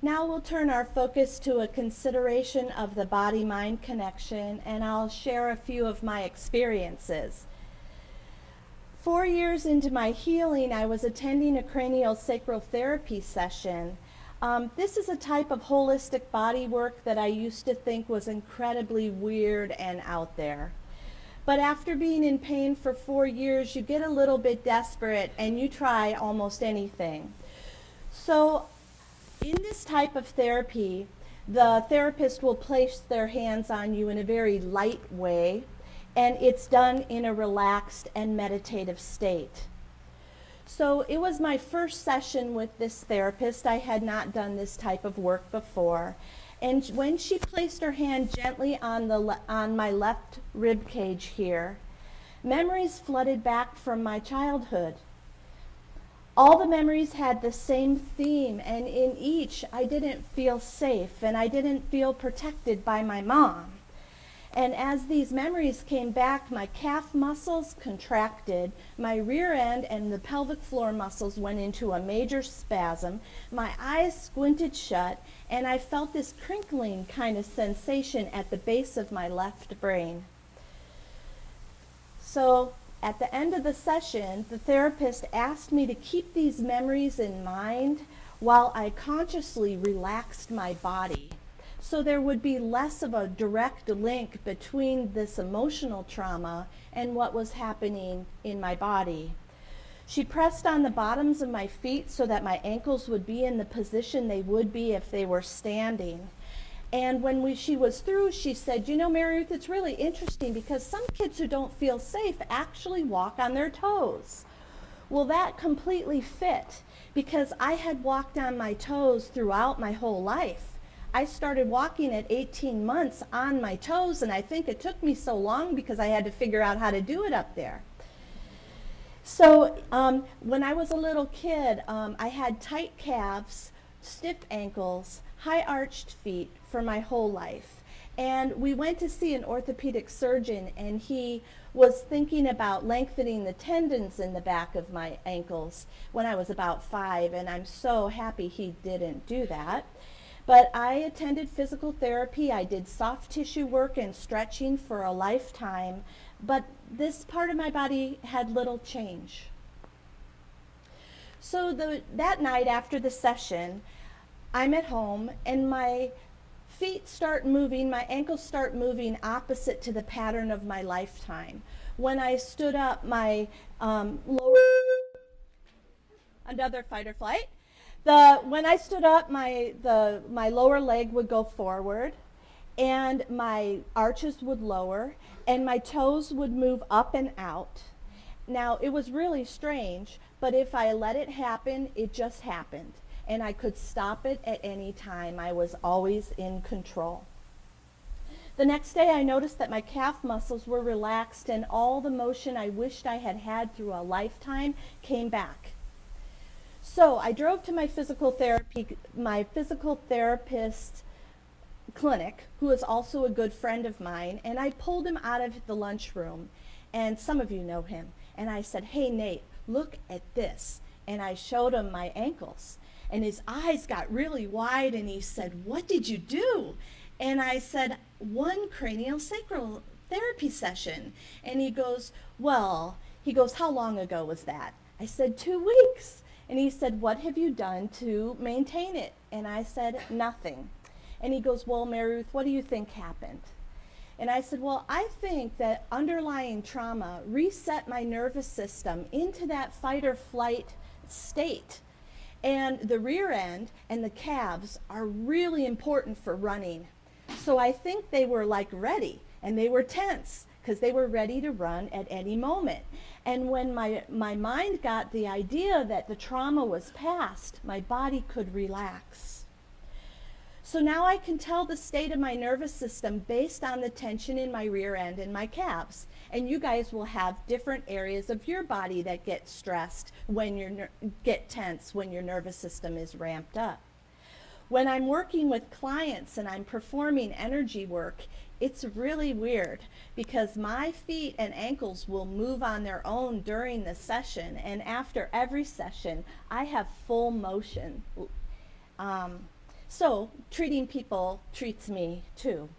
Now we'll turn our focus to a consideration of the body-mind connection, and I'll share a few of my experiences. 4 years into my healing, I was attending a cranial sacral therapy session. This is a type of holistic body work that I used to think was incredibly weird and out there. But after being in pain for 4 years, you get a little bit desperate and you try almost anything. So in this type of therapy, the therapist will place their hands on you in a very light way, and it's done in a relaxed and meditative state. So it was my first session with this therapist. I had not done this type of work before. And when she placed her hand gently on my left rib cage here, memories flooded back from my childhood. All the memories had the same theme, and in each I didn't feel safe and I didn't feel protected by my mom. And as these memories came back, my calf muscles contracted, my rear end and the pelvic floor muscles went into a major spasm, my eyes squinted shut, and I felt this crinkling kind of sensation at the base of my left brain. So at the end of the session, the therapist asked me to keep these memories in mind while I consciously relaxed my body, so there would be less of a direct link between this emotional trauma and what was happening in my body. She pressed on the bottoms of my feet so that my ankles would be in the position they would be if they were standing. And when she was through, she said, you know, Mary Ruth, it's really interesting because some kids who don't feel safe actually walk on their toes. Well, that completely fit because I had walked on my toes throughout my whole life. I started walking at 18 months on my toes, and I think it took me so long because I had to figure out how to do it up there. So when I was a little kid, I had tight calves, stiff ankles, high arched feet for my whole life. And we went to see an orthopedic surgeon, and he was thinking about lengthening the tendons in the back of my ankles when I was about 5, and I'm so happy he didn't do that. But I attended physical therapy, I did soft tissue work and stretching for a lifetime, but this part of my body had little change. So that night after the session, I'm at home and my feet start moving, my ankles start moving opposite to the pattern of my lifetime. When I stood up, my another fight or flight. When I stood up, my lower leg would go forward, and my arches would lower, and my toes would move up and out. Now, it was really strange, but if I let it happen, it just happened. And I could stop it at any time. I was always in control. The next day, I noticed that my calf muscles were relaxed, and all the motion I wished I had had through a lifetime came back. So I drove to my physical therapist clinic, who is also a good friend of mine, and I pulled him out of the lunchroom, and some of you know him, and I said, hey Nate, look at this, and I showed him my ankles, and his eyes got really wide, and he said, what did you do? And I said, 1 cranial sacral therapy session, and he goes, how long ago was that? I said, 2 weeks. And he said, what have you done to maintain it? And I said, nothing. And he goes, well, Mary Ruth, what do you think happened? And I said, well, I think that underlying trauma reset my nervous system into that fight or flight state. And the rear end and the calves are really important for running. So I think they were like ready, and they were tense because they were ready to run at any moment. And when my mind got the idea that the trauma was past, my body could relax. So now I can tell the state of my nervous system based on the tension in my rear end and my calves. And you guys will have different areas of your body that get stressed when get tense when your nervous system is ramped up. When I'm working with clients and I'm performing energy work, it's really weird because my feet and ankles will move on their own during the session, and after every session I have full motion. So treating people treats me too.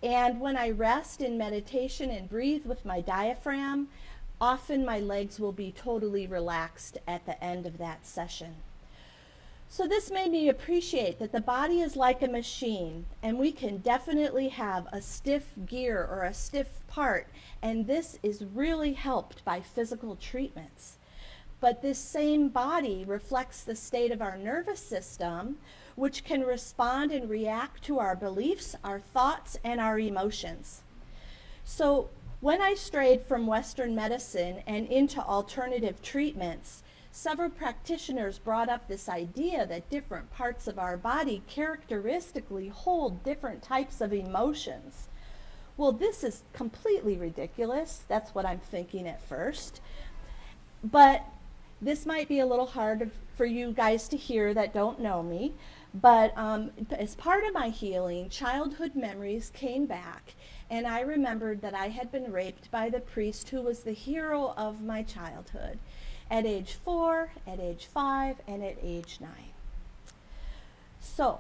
And when I rest in meditation and breathe with my diaphragm, often my legs will be totally relaxed at the end of that session. So this made me appreciate that the body is like a machine, and we can definitely have a stiff gear or a stiff part, and this is really helped by physical treatments. But this same body reflects the state of our nervous system, which can respond and react to our beliefs, our thoughts, and our emotions. So when I strayed from Western medicine and into alternative treatments, several practitioners brought up this idea that different parts of our body characteristically hold different types of emotions. Well, this is completely ridiculous. That's what I'm thinking at first. But this might be a little hard for you guys to hear that don't know me. But as part of my healing, childhood memories came back, and I remembered that I had been raped by the priest who was the hero of my childhood at age 4, at age 5, and at age 9. So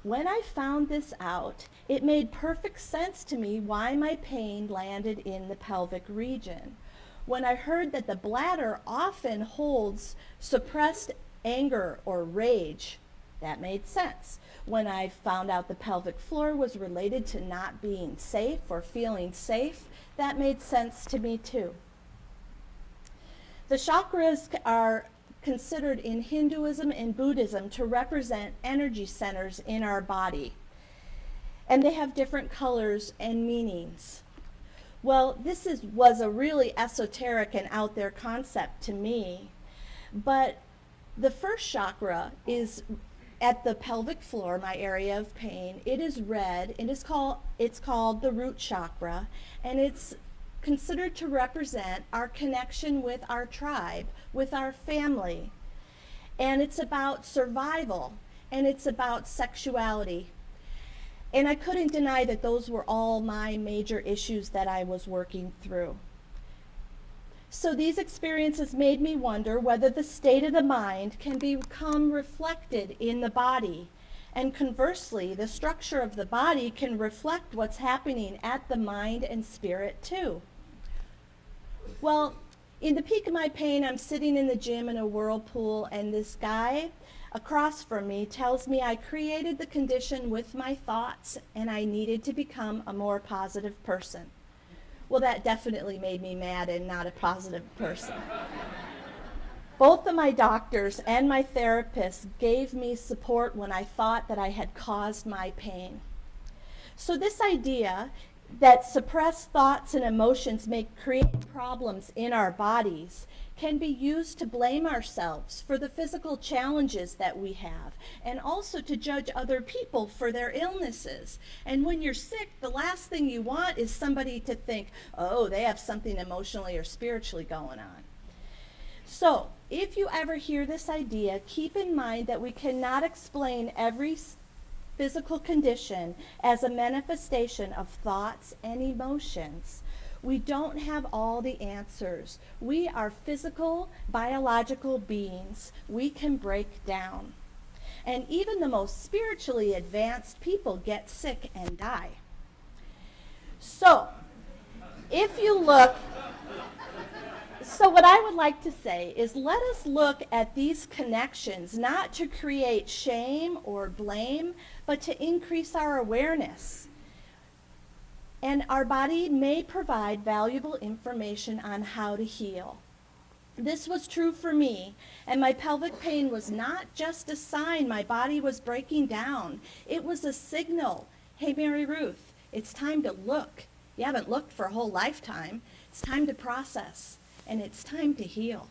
when I found this out, it made perfect sense to me why my pain landed in the pelvic region. When I heard that the bladder often holds suppressed anger or rage, that made sense. When I found out the pelvic floor was related to not being safe or feeling safe, that made sense to me too. The chakras are considered in Hinduism and Buddhism to represent energy centers in our body, and they have different colors and meanings. Well, this was a really esoteric and out there concept to me, but the first chakra is at the pelvic floor, my area of pain. It is red, and it's called the root chakra, and it's considered to represent our connection with our tribe, with our family. And it's about survival, and it's about sexuality. And I couldn't deny that those were all my major issues that I was working through. So these experiences made me wonder whether the state of the mind can become reflected in the body. And conversely, the structure of the body can reflect what's happening at the mind and spirit too. Well, in the peak of my pain, I'm sitting in the gym in a whirlpool, and this guy across from me tells me I created the condition with my thoughts and I needed to become a more positive person. Well, that definitely made me mad and not a positive person. Both of my doctors and my therapist gave me support when I thought that I had caused my pain. So this idea that suppressed thoughts and emotions may create problems in our bodies can be used to blame ourselves for the physical challenges that we have, and also to judge other people for their illnesses. And when you're sick, the last thing you want is somebody to think, oh, they have something emotionally or spiritually going on. So if you ever hear this idea, keep in mind that we cannot explain every physical condition as a manifestation of thoughts and emotions. We don't have all the answers. We are physical, biological beings. We can break down. And even the most spiritually advanced people get sick and die. So, what I would like to say is, let us look at these connections not to create shame or blame, but to increase our awareness. And our body may provide valuable information on how to heal. This was true for me, and my pelvic pain was not just a sign my body was breaking down. It was a signal. Hey, Mary Ruth, it's time to look. You haven't looked for a whole lifetime. It's time to process, and it's time to heal.